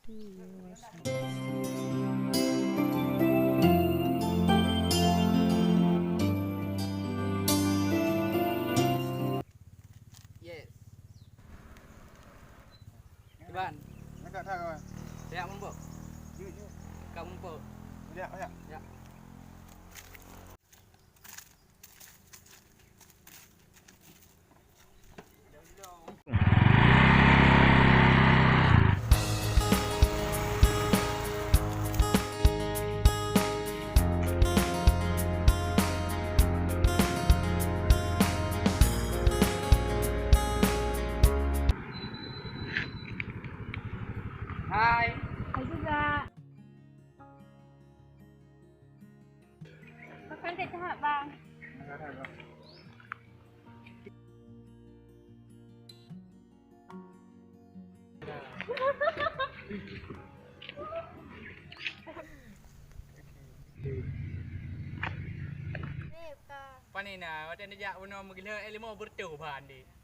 Yes. Iban. Dekat tak kawan? Siap mumpuk. Yuk. Kau mumpuk. Ya. Ya. Hai. Hai juga. Kau cantik tak bang? Panina, macam ni jak guna menggila elimo bertuh bahan di.